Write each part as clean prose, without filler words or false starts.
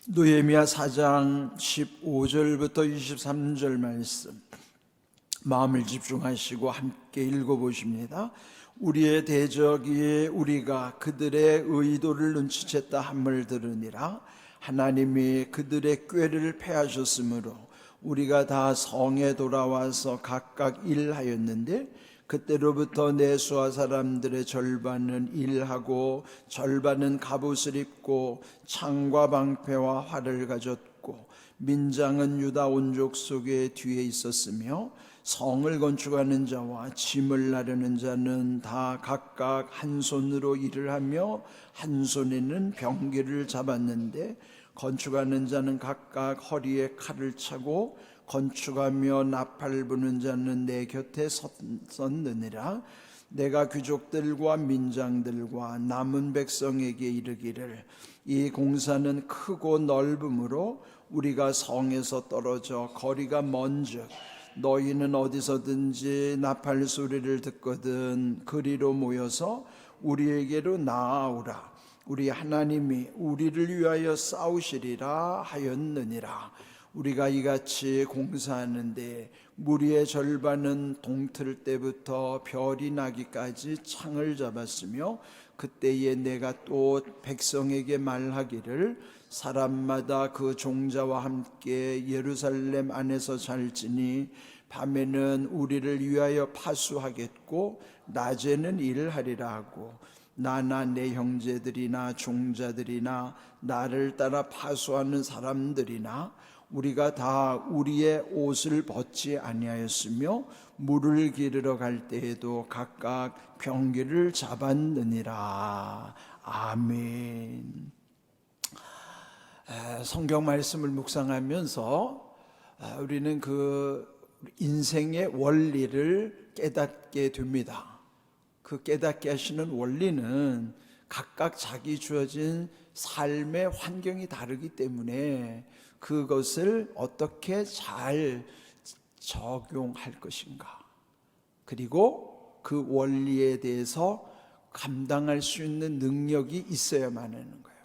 느헤미야 4장 15절부터 23절 말씀, 마음을 집중하시고 함께 읽어보십니다. 우리의 대적이 우리가 그들의 의도를 눈치챘다 함을 들으니라. 하나님이 그들의 꾀를 패하셨으므로 우리가 다 성에 돌아와서 각각 일하였는데, 그때로부터 내수하 사람들의 절반은 일하고 절반은 갑옷을 입고 창과 방패와 활을 가졌고, 민장은 유다 온족 속에 뒤에 있었으며, 성을 건축하는 자와 짐을 나르는 자는 다 각각 한 손으로 일을 하며 한 손에는 병기를 잡았는데, 건축하는 자는 각각 허리에 칼을 차고 건축하며 나팔 부는 자는 내 곁에 섰느니라. 내가 귀족들과 민장들과 남은 백성에게 이르기를, 이 공사는 크고 넓으므로 우리가 성에서 떨어져 거리가 먼즉 너희는 어디서든지 나팔 소리를 듣거든 그리로 모여서 우리에게로 나아오라. 우리 하나님이 우리를 위하여 싸우시리라 하였느니라. 우리가 이같이 공사하는데 무리의 절반은 동틀 때부터 별이 나기까지 창을 잡았으며, 그때에 내가 또 백성에게 말하기를, 사람마다 그 종자와 함께 예루살렘 안에서 잘지니 밤에는 우리를 위하여 파수하겠고 낮에는 일하리라 하고, 나나 내 형제들이나 종자들이나 나를 따라 파수하는 사람들이나 우리가 다 우리의 옷을 벗지 아니하였으며 물을 기르러 갈 때에도 각각 병기를 잡았느니라. 아멘. 성경 말씀을 묵상하면서 우리는 그 인생의 원리를 깨닫게 됩니다. 그 깨닫게 하시는 원리는 각각 자기 주어진 삶의 환경이 다르기 때문에 그것을 어떻게 잘 적용할 것인가, 그리고 그 원리에 대해서 감당할 수 있는 능력이 있어야만 하는 거예요.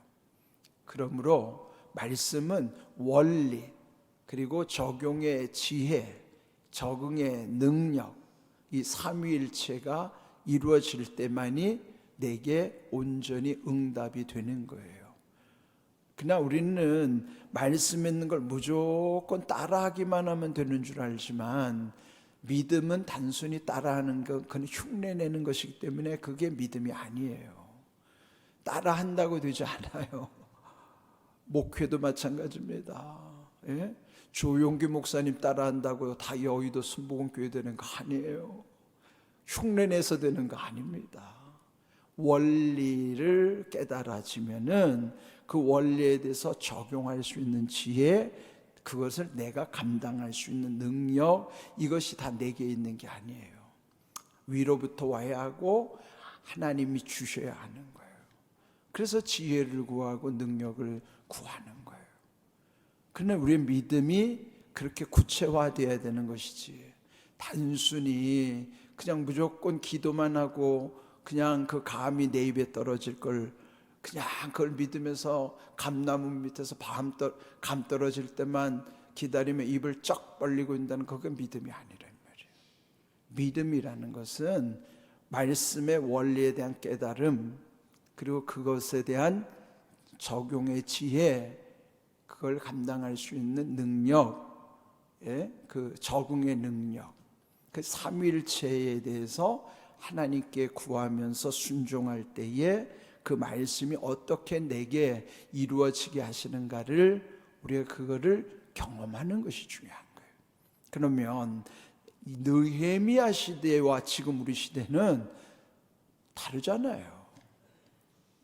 그러므로 말씀은 원리, 그리고 적용의 지혜, 적응의 능력, 이 삼위일체가 이루어질 때만이 내게 온전히 응답이 되는 거예요. 그러나 우리는 말씀에 있는 걸 무조건 따라하기만 하면 되는 줄 알지만, 믿음은 단순히 따라하는 것, 그건 흉내내는 것이기 때문에 그게 믿음이 아니에요. 따라한다고 되지 않아요. 목회도 마찬가지입니다. 예? 조용기 목사님 따라한다고 다 여의도 순복음교회 되는 거 아니에요. 흉내내서 되는 거 아닙니다. 원리를 깨달아지면은 그 원리에 대해서 적용할 수 있는 지혜, 그것을 내가 감당할 수 있는 능력, 이것이 다 내게 있는 게 아니에요. 위로부터 와야 하고 하나님이 주셔야 하는 거예요. 그래서 지혜를 구하고 능력을 구하는 거예요. 그러나 우리의 믿음이 그렇게 구체화되어야 되는 것이지, 단순히 그냥 무조건 기도만 하고 그냥 그 감이 내 입에 떨어질 걸 그냥 그걸 믿으면서 감나무 밑에서 감 떨어질 때만 기다리며 입을 쩍 벌리고 있다는, 그건 믿음이 아니란 말이에요. 믿음이라는 것은 말씀의 원리에 대한 깨달음, 그리고 그것에 대한 적용의 지혜, 그걸 감당할 수 있는 능력, 그 적응의 능력, 그 삼위일체에 대해서 하나님께 구하면서 순종할 때에 그 말씀이 어떻게 내게 이루어지게 하시는가를, 우리가 그거를 경험하는 것이 중요한 거예요. 그러면 느헤미야 시대와 지금 우리 시대는 다르잖아요.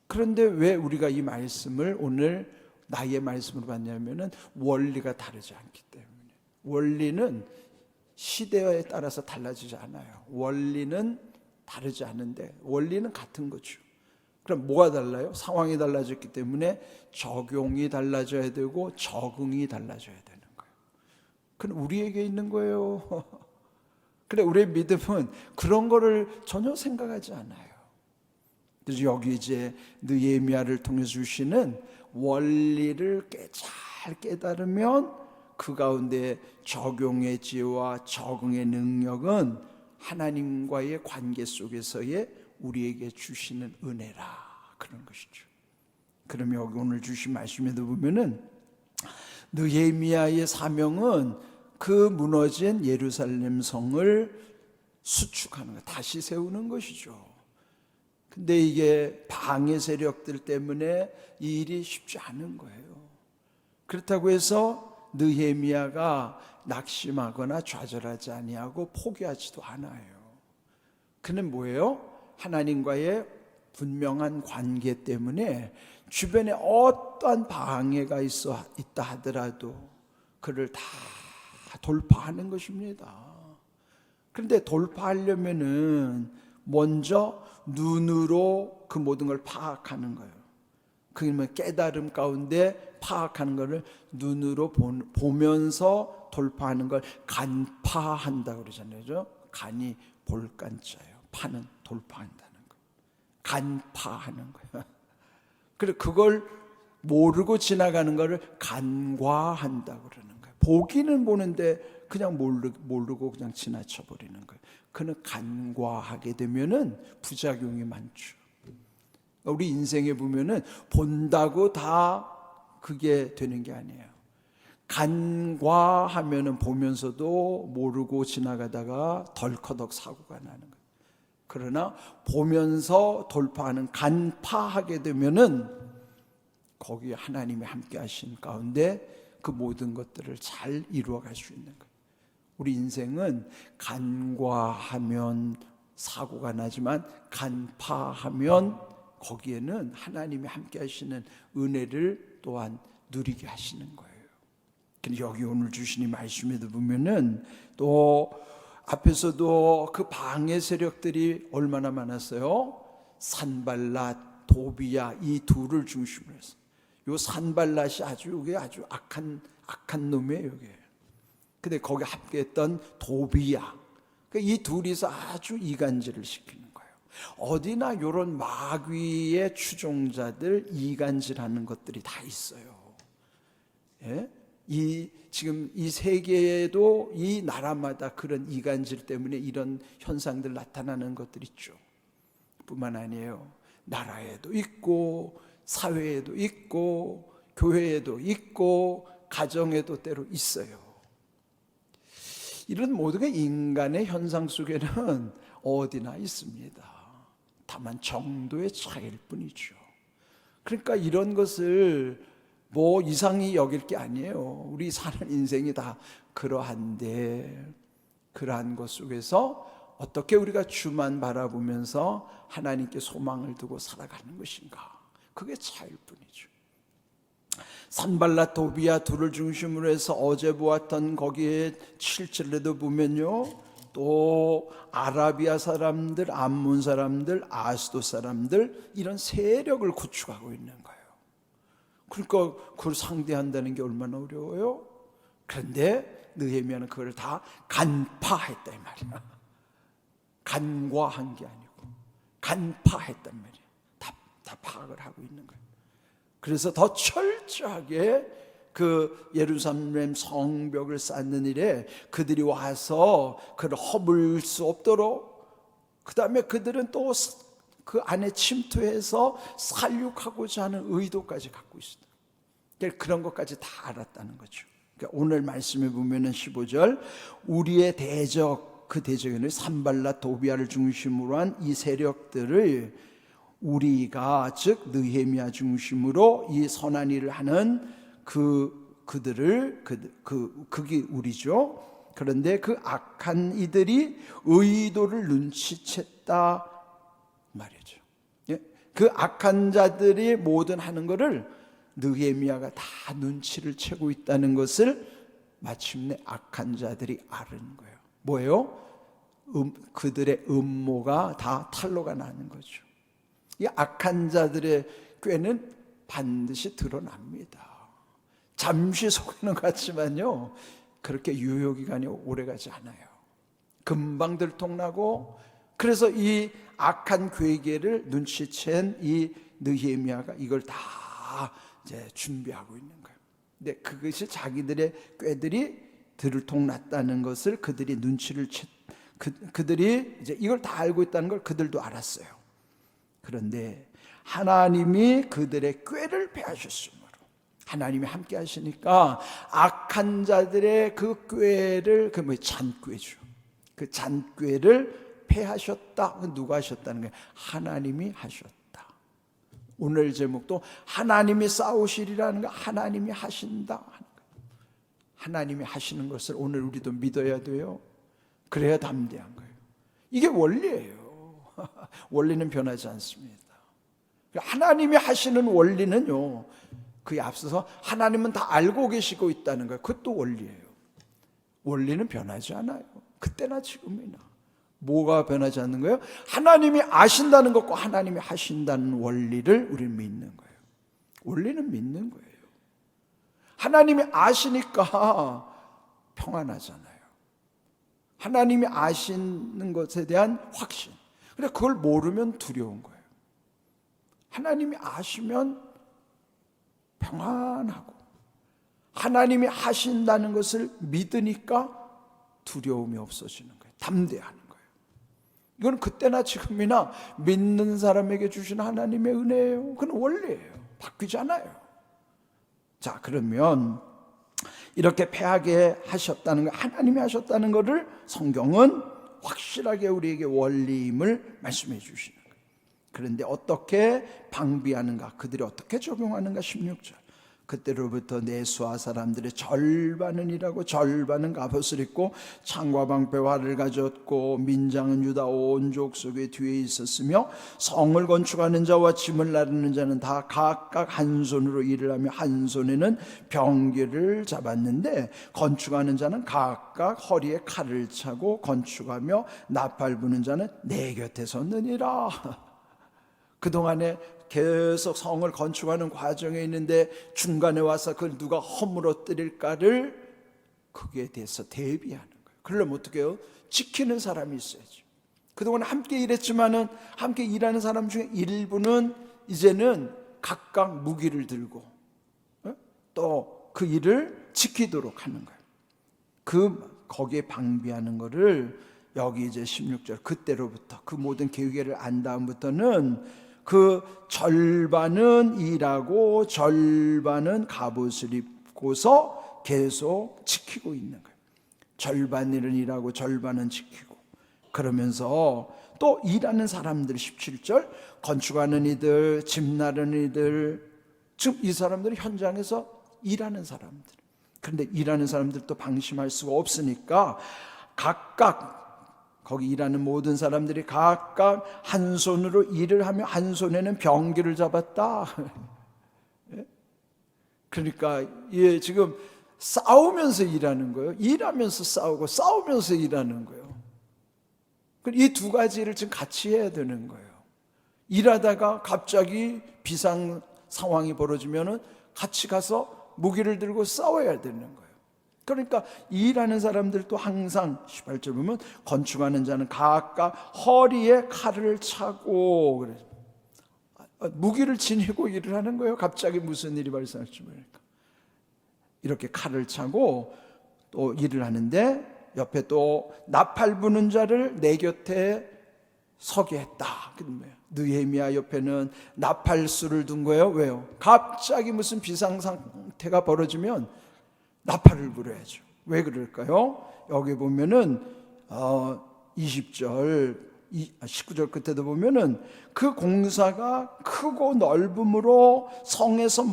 그런데 왜 우리가 이 말씀을 오늘 나의 말씀으로 봤냐면은 원리가 다르지 않기 때문에. 원리는 시대에 따라서 달라지지 않아요. 원리는 다르지 않은데 원리는 같은 거죠. 그럼 뭐가 달라요? 상황이 달라졌기 때문에 적용이 달라져야 되고 적응이 달라져야 되는 거예요. 그건 우리에게 있는 거예요. 그래, 우리의 믿음은 그런 거를 전혀 생각하지 않아요. 그래서 여기 이제 느헤미야를 통해서 주시는 원리를 잘 깨달으면 그 가운데 적용의 지혜와 적응의 능력은 하나님과의 관계 속에서의 우리에게 주시는 은혜라, 그런 것이죠. 그러면 여기 오늘 주신 말씀에도 보면은 느헤미야의 사명은 그 무너진 예루살렘 성을 수축하는 것, 다시 세우는 것이죠. 근데 이게 방해 세력들 때문에 이 일이 쉽지 않은 거예요. 그렇다고 해서 느헤미야가 낙심하거나 좌절하지 아니하고 포기하지도 않아요. 그는 뭐예요? 하나님과의 분명한 관계 때문에 주변에 어떠한 방해가 있다 하더라도 그를 다 돌파하는 것입니다. 그런데 돌파하려면은 먼저 눈으로 그 모든 걸 파악하는 거예요. 그러면 깨달음 가운데 파악하는 것을 눈으로 보면서 돌파하는 걸 간파한다고 그러잖아요. 간이 볼간자예요. 파는 돌파한다는 거. 간파하는 거예요. 그리고 그걸 모르고 지나가는 것을 간과한다고 그러는 거예요. 보기는 보는데 그냥 모르고 그냥 지나쳐 버리는 거예요. 그는 간과하게 되면은 부작용이 많죠. 우리 인생에 보면은 본다고 다 그게 되는 게 아니에요. 간과하면은 보면서도 모르고 지나가다가 덜커덕 사고가 나는 거예요. 그러나 보면서 돌파하는 간파하게 되면은 거기에 하나님이 함께 하신 가운데 그 모든 것들을 잘 이루어갈 수 있는 거예요. 우리 인생은 간과하면 사고가 나지만 간파하면 거기에는 하나님이 함께 하시는 은혜를 또한 누리게 하시는 거예요. 근데 여기 오늘 주신 이 말씀에도 보면은 또 앞에서도 그 방해 세력들이 얼마나 많았어요? 산발랏, 도비야, 이 둘을 중심으로 해서. 요 산발랏이 이게 아주 악한 놈이에요, 이게. 근데 거기 합계했던 도비야, 이 둘이서 아주 이간질을 시키는 거예요. 어디나 이런 마귀의 추종자들 이간질하는 것들이 다 있어요. 예? 지금 이 세계에도 이 나라마다 그런 이간질 때문에 이런 현상들 나타나는 것들 있죠. 뿐만 아니에요. 나라에도 있고 사회에도 있고 교회에도 있고 가정에도 때로 있어요. 이런 모든 게 인간의 현상 속에는 어디나 있습니다. 다만 정도의 차이일 뿐이죠. 그러니까 이런 것을 뭐 이상히 여길 게 아니에요. 우리 사는 인생이 다 그러한데, 그러한 것 속에서 어떻게 우리가 주만 바라보면서 하나님께 소망을 두고 살아가는 것인가, 그게 차이일 뿐이죠. 산발랏, 도비야 둘을 중심으로 해서 어제 보았던 거기에 7절에도 보면요, 또 아라비아 사람들, 암몬 사람들, 아스도 사람들, 이런 세력을 구축하고 있는 거예요. 그러니까 그걸 상대한다는 게 얼마나 어려워요. 그런데 느헤미야는 그걸 다 간파했다 이 말이야. 간과한 게 아니고 간파했단 말이야. 다 파악을 하고 있는 거예요. 그래서 더 철저하게 그 예루살렘 성벽을 쌓는 일에 그들이 와서 그를 허물 수 없도록, 그 다음에 그들은 또 그 안에 침투해서 살육하고자 하는 의도까지 갖고 있습니다. 그런 것까지 다 알았다는 거죠. 그러니까 오늘 말씀에 보면은 15절, 우리의 대적, 그 대적에는 산발랏, 도비야를 중심으로 한 이 세력들을 우리가, 즉 느헤미야 중심으로 이 선한 일을 하는 그들을 그게 우리죠. 그런데 그 악한 이들이 의도를 눈치챘다 말이죠. 예? 그 악한 자들이 모든 하는 것을 느헤미야가 다 눈치를 채고 있다는 것을 마침내 악한 자들이 아는 거예요. 뭐예요? 그들의 음모가 다 탄로가 나는 거죠. 이 악한 자들의 꾀는 반드시 드러납니다. 잠시 속이는 것 같지만요, 그렇게 유효기간이 오래가지 않아요. 금방 들통나고, 그래서 이 악한 괴계를 눈치챈 이 느헤미야가 이걸 다 이제 준비하고 있는 거예요. 근데 그것이 자기들의 꾀들이 들통났다는 것을 그들이 눈치를 그들이 이제 이걸 다 알고 있다는 걸 그들도 알았어요. 그런데 하나님이 그들의 꾀를 패하셨으므로 하나님이 함께 하시니까 악한 자들의 그 꾀를 잔꾀죠. 그 잔꾀를 패하셨다. 누가 하셨다는 거예요? 하나님이 하셨다. 오늘 제목도 하나님이 싸우시리라는 거, 하나님이 하신다. 하나님이 하시는 것을 오늘 우리도 믿어야 돼요. 그래야 담대한 거예요. 이게 원리예요. 원리는 변하지 않습니다. 하나님이 하시는 원리는요, 그에 앞서서 하나님은 다 알고 계시고 있다는 거예요. 그것도 원리예요. 원리는 변하지 않아요. 그때나 지금이나. 뭐가 변하지 않는 거예요? 하나님이 아신다는 것과 하나님이 하신다는 원리를 우리는 믿는 거예요. 원리는 믿는 거예요. 하나님이 아시니까 평안하잖아요. 하나님이 아시는 것에 대한 확신. 근데 그걸 모르면 두려운 거예요. 하나님이 아시면 평안하고, 하나님이 하신다는 것을 믿으니까 두려움이 없어지는 거예요. 담대하는 거예요. 이건 그때나 지금이나 믿는 사람에게 주신 하나님의 은혜예요. 그건 원리예요. 바뀌지 않아요. 자, 그러면 이렇게 패하게 하셨다는 거, 하나님이 하셨다는 것을 성경은 확실하게 우리에게 원리임을 말씀해 주시는 거예요. 그런데 어떻게 방비하는가, 그들이 어떻게 적용하는가. 16절, 그때로부터 내수아 사람들의 절반은 일하고 절반은 갑옷을 입고 창과 방패 활을 가졌고 민장은 유다 온 족속의 뒤에 있었으며 성을 건축하는 자와 짐을 나르는 자는 다 각각 한 손으로 일을 하며 한 손에는 병기를 잡았는데 건축하는 자는 각각 허리에 칼을 차고 건축하며 나팔 부는 자는 내 곁에 섰느니라. 그동안에 계속 성을 건축하는 과정에 있는데 중간에 와서 그걸 누가 허물어뜨릴까를, 그게 대해서 대비하는 거예요. 그러려면 어떻게 해요? 지키는 사람이 있어야죠. 그동안 함께 일했지만은 함께 일하는 사람 중에 일부는 이제는 각각 무기를 들고 또 그 일을 지키도록 하는 거예요. 거기에 방비하는 거를 여기 이제 16절, 그때로부터 그 모든 계획을 안 다음부터는 그 절반은 일하고 절반은 갑옷을 입고서 계속 지키고 있는 거예요. 절반은 일하고 절반은 지키고, 그러면서 또 일하는 사람들, 17절, 건축하는 이들, 집 나르는 이들, 지금 이 사람들은 현장에서 일하는 사람들. 그런데 일하는 사람들도 방심할 수가 없으니까 각각 거기 일하는 모든 사람들이 각각 한 손으로 일을 하며 한 손에는 병기를 잡았다. 그러니까 지금 싸우면서 일하는 거예요. 일하면서 싸우고 싸우면서 일하는 거예요. 이 두 가지를 지금 같이 해야 되는 거예요. 일하다가 갑자기 비상 상황이 벌어지면은 같이 가서 무기를 들고 싸워야 되는 거예요. 그러니까 일하는 사람들도 항상 18절 보면 건축하는 자는 각각 허리에 칼을 차고, 그래, 무기를 지니고 일을 하는 거예요. 갑자기 무슨 일이 발생할지 모르니까 이렇게 칼을 차고 또 일을 하는데, 옆에 또 나팔 부는 자를 내 곁에 서게 했다. 느헤미야 옆에는 나팔수를 둔 거예요. 왜요? 갑자기 무슨 비상 상태가 벌어지면 나팔을 불어야죠. 왜 그럴까요? 여기 보면은 20절, 19절 끝에도 보면은 그 공사가 크고 넓음으로 성에서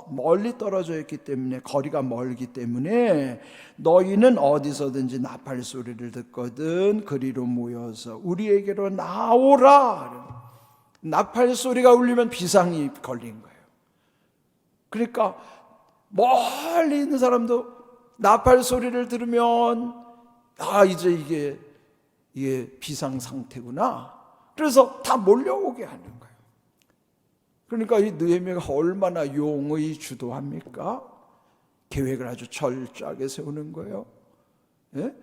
멀리 떨어져 있기 때문에, 거리가 멀기 때문에 너희는 어디서든지 나팔 소리를 듣거든 그리로 모여서 우리에게로 나오라. 나팔 소리가 울리면 비상이 걸린 거예요. 그러니까 멀리 있는 사람도 나팔 소리를 들으면 이제 이게 비상 상태구나. 그래서 다 몰려오게 하는 거예요. 그러니까 이 느헤미야가 얼마나 용의 주도합니까? 계획을 아주 철저하게 세우는 거예요. 예?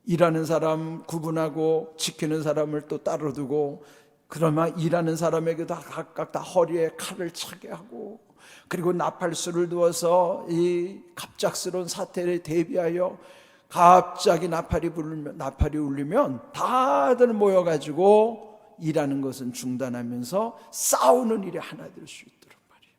일하는 사람 구분하고 지키는 사람을 또 따로 두고 그러면 일하는 사람에게도 각각 다 허리에 칼을 차게 하고, 그리고 나팔수를 두어서 이 갑작스러운 사태에 대비하여 갑자기 나팔이 울리면 다들 모여가지고 일하는 것은 중단하면서 싸우는 일이 하나 될 수 있도록 말이에요.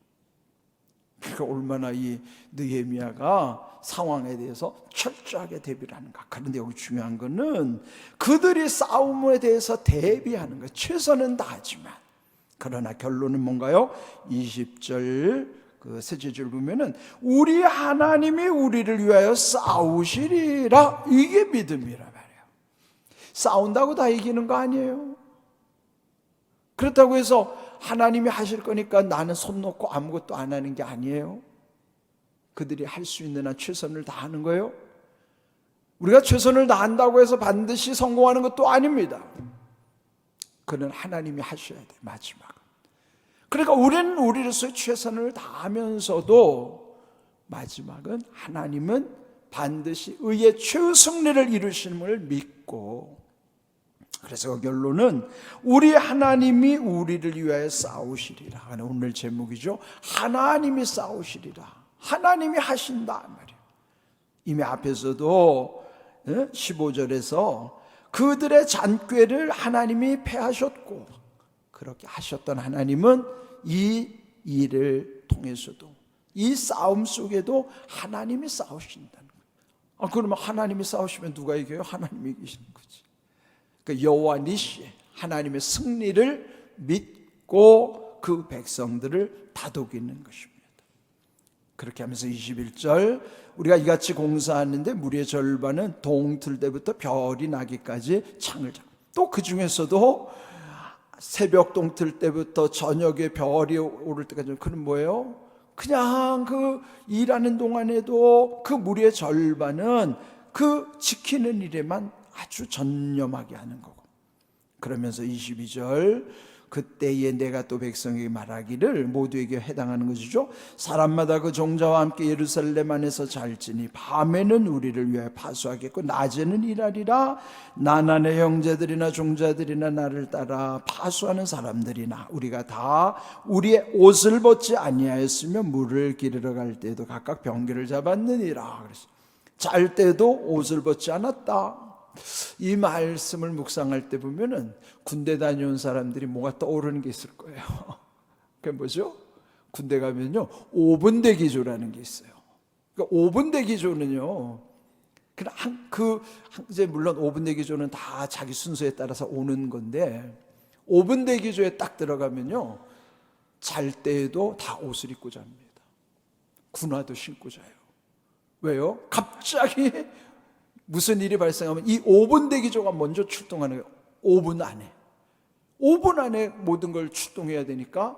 그러니까 얼마나 이 느헤미야가 상황에 대해서 철저하게 대비를 하는가. 그런데 여기 중요한 거는 그들이 싸움에 대해서 대비하는 것, 최선은 다하지만, 그러나 결론은 뭔가요? 20절 그 셋째 줄 보면은 우리 하나님이 우리를 위하여 싸우시리라. 이게 믿음이라 말이에요. 싸운다고 다 이기는 거 아니에요. 그렇다고 해서 하나님이 하실 거니까 나는 손 놓고 아무것도 안 하는 게 아니에요. 그들이 할 수 있는 한 최선을 다하는 거예요. 우리가 최선을 다한다고 해서 반드시 성공하는 것도 아닙니다. 그는 하나님이 하셔야 돼, 마지막은. 그러니까 우리는 우리로서의 최선을 다하면서도 마지막은 하나님은 반드시 의의 최승리를 이루심을 믿고, 그래서 결론은 우리 하나님이 우리를 위하여 싸우시리라. 오늘 제목이죠. 하나님이 싸우시리라. 하나님이 하신다 말이에요. 이미 앞에서도 15절에서 그들의 잔꾀를 하나님이 패하셨고, 그렇게 하셨던 하나님은 이 일을 통해서도, 이 싸움 속에도 하나님이 싸우신다는 거예요. 그러면 하나님이 싸우시면 누가 이겨요? 하나님이 이기시는 거지. 그 여호와 니시, 하나님의 승리를 믿고 그 백성들을 다독이는 것입니다. 그렇게 하면서 21절, 우리가 이같이 공사하는데 무리의 절반은 동틀 때부터 별이 나기까지 창을 잡고, 또 그 중에서도 새벽 동틀 때부터 저녁에 별이 오를 때까지, 그는 뭐예요? 그냥 그 일하는 동안에도 그 무리의 절반은 그 지키는 일에만 아주 전념하게 하는 거고. 그러면서 22절, 그때에 내가 또 백성에게 말하기를, 모두에게 해당하는 것이죠. 사람마다 그 종자와 함께 예루살렘 안에서 잘지니 밤에는 우리를 위하여 파수하겠고 낮에는 일하리라. 나난의 형제들이나 종자들이나 나를 따라 파수하는 사람들이나 우리가 다 우리의 옷을 벗지 아니하였으며 물을 기르러 갈 때에도 각각 병기를 잡았느니라. 그래서 잘 때도 옷을 벗지 않았다. 이 말씀을 묵상할 때 보면은 군대 다녀온 사람들이 뭐가 떠오르는 게 있을 거예요. 그게 뭐죠? 군대 가면요 5분 대기조라는 게 있어요. 그러니까 5분 대기조는요, 이제 물론 5분 대기조는 다 자기 순서에 따라서 오는 건데, 5분 대기조에 딱 들어가면요 잘 때에도 다 옷을 입고 잡니다. 군화도 신고 자요. 왜요? 갑자기 무슨 일이 발생하면 이 5분 대기조가 먼저 출동하는 거예요. 5분 안에 모든 걸 출동해야 되니까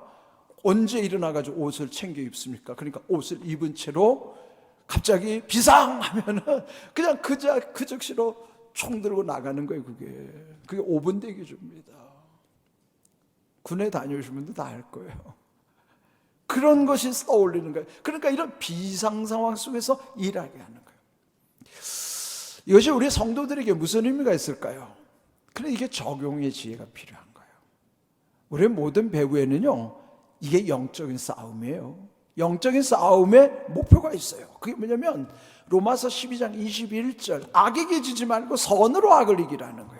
언제 일어나가지고 옷을 챙겨 입습니까? 그러니까 옷을 입은 채로 갑자기 비상하면은 그냥 그 즉시로 총 들고 나가는 거예요. 그게 5분 대기조입니다. 군에 다녀오신 분도 다 알 거예요. 그런 것이 떠올리는 거예요. 그러니까 이런 비상 상황 속에서 일하게 하는 거예요. 이것이 우리 성도들에게 무슨 의미가 있을까요? 그래, 이게 적용의 지혜가 필요한 거예요. 우리 모든 배후에는요 이게 영적인 싸움이에요. 영적인 싸움의 목표가 있어요. 그게 뭐냐면 로마서 12장 21절, 악에게 지지 말고 선으로 악을 이기라는 거예요.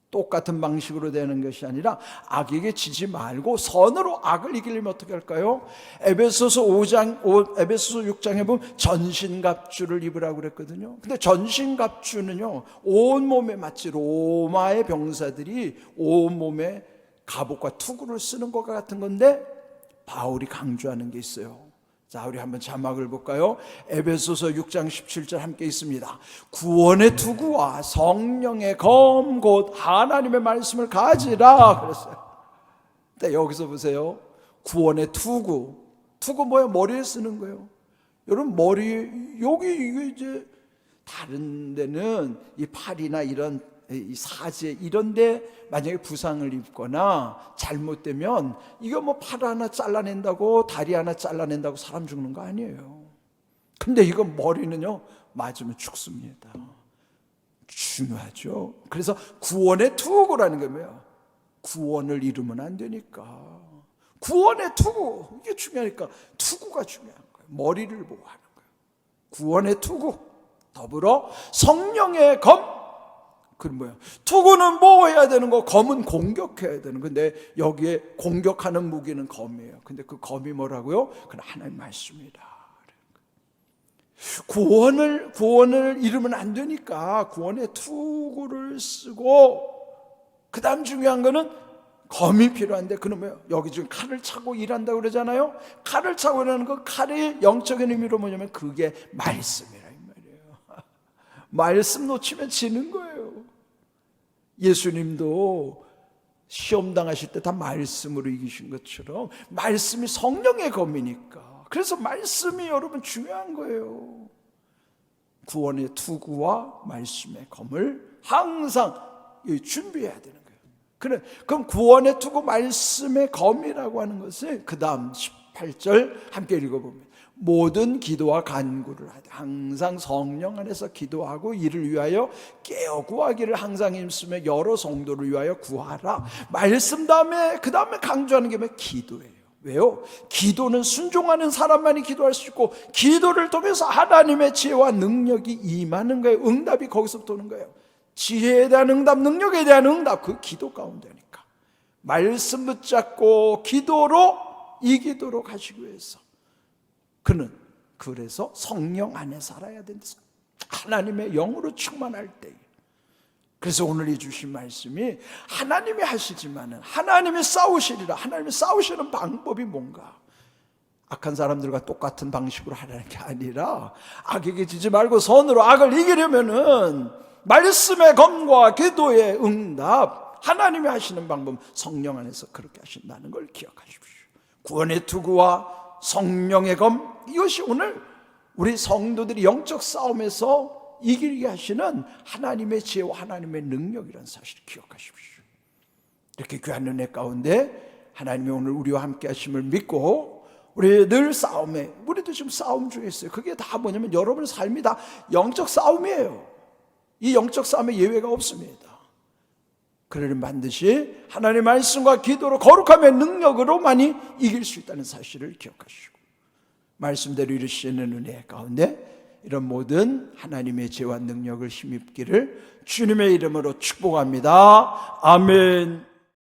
똑같은 방식으로 되는 것이 아니라 악에게 지지 말고 선으로 악을 이기려면 어떻게 할까요? 에베소서 6장에 보면 전신갑주를 입으라고 그랬거든요. 근데 전신갑주는요 온몸에, 마치 로마의 병사들이 온몸에 갑옷과 투구를 쓰는 것과 같은 건데, 바울이 강조하는 게 있어요. 자, 우리 한번 자막을 볼까요? 에베소서 6장 17절 함께 있습니다. 구원의 투구와 성령의 검 곧 하나님의 말씀을 가지라 그랬어요. 근데 여기서 보세요. 구원의 투구 뭐예요? 머리에 쓰는 거예요. 여러분, 머리 여기 이게 이제 다른 데는 이 팔이나 이런 이 사지 이런데 만약에 부상을 입거나 잘못되면 이거 뭐 팔 하나 잘라낸다고 다리 하나 잘라낸다고 사람 죽는 거 아니에요. 근데 이거 머리는요 맞으면 죽습니다. 중요하죠. 그래서 구원의 투구라는 게 뭐예요? 구원을 잃으면 안 되니까 구원의 투구, 이게 중요하니까 투구가 중요한 거예요. 머리를 보호하는 거예요. 구원의 투구 더불어 성령의 검. 그건 뭐야? 투구는 보호해야 되는 거, 검은 공격해야 되는 거. 근데 여기에 공격하는 무기는 검이에요. 근데 그 검이 뭐라고요? 그건 하나님 말씀이다. 구원을 잃으면 안 되니까 구원의 투구를 쓰고, 그 다음 중요한 거는 검이 필요한데, 그는 뭐예요? 여기 지금 칼을 차고 일한다고 그러잖아요. 칼을 차고 일하는 거, 칼의 영적인 의미로 뭐냐면 그게 말씀이라 이 말이에요. 말씀 놓치면 지는 거예요. 예수님도 시험 당하실 때 다 말씀으로 이기신 것처럼 말씀이 성령의 검이니까, 그래서 말씀이 여러분 중요한 거예요. 구원의 투구와 말씀의 검을 항상 준비해야 되는 거예요. 그럼 구원의 투구 말씀의 검이라고 하는 것을 그 다음 18절 함께 읽어보면, 모든 기도와 간구를 하되 항상 성령 안에서 기도하고 이를 위하여 깨어 구하기를 항상 힘쓰며 여러 성도를 위하여 구하라. 말씀 다음에 그 다음에 강조하는 게 뭐예요? 기도예요. 왜요? 기도는 순종하는 사람만이 기도할 수 있고, 기도를 통해서 하나님의 지혜와 능력이 임하는 거예요. 응답이 거기서부터 오는 거예요. 지혜에 대한 응답, 능력에 대한 응답, 그 기도 가운데니까. 말씀 붙잡고 기도로 이 기도로 가시기 위해서 그는 그래서 성령 안에 살아야 된다. 하나님의 영으로 충만할 때. 그래서 오늘 이 주신 말씀이 하나님이 하시지만은 하나님이 싸우시리라. 하나님이 싸우시는 방법이 뭔가? 악한 사람들과 똑같은 방식으로 하라는 게 아니라, 악에게 지지 말고 선으로 악을 이기려면은 말씀의 검과 기도의 응답, 하나님이 하시는 방법, 성령 안에서 그렇게 하신다는 걸 기억하십시오. 구원의 투구와 성령의 검, 이것이 오늘 우리 성도들이 영적 싸움에서 이기게 하시는 하나님의 지혜와 하나님의 능력이라는 사실을 기억하십시오. 이렇게 귀한 은혜 가운데 하나님이 오늘 우리와 함께 하심을 믿고, 우리 늘 싸움에, 우리도 지금 싸움 중에 있어요. 그게 다 뭐냐면 여러분의 삶이 다 영적 싸움이에요. 이 영적 싸움에 예외가 없습니다. 그러려면 반드시 하나님의 말씀과 기도로 거룩함의 능력으로만이 이길 수 있다는 사실을 기억하시고, 말씀대로 이루시는 은혜 가운데 이런 모든 하나님의 지혜와 능력을 힘입기를 주님의 이름으로 축복합니다. 아멘.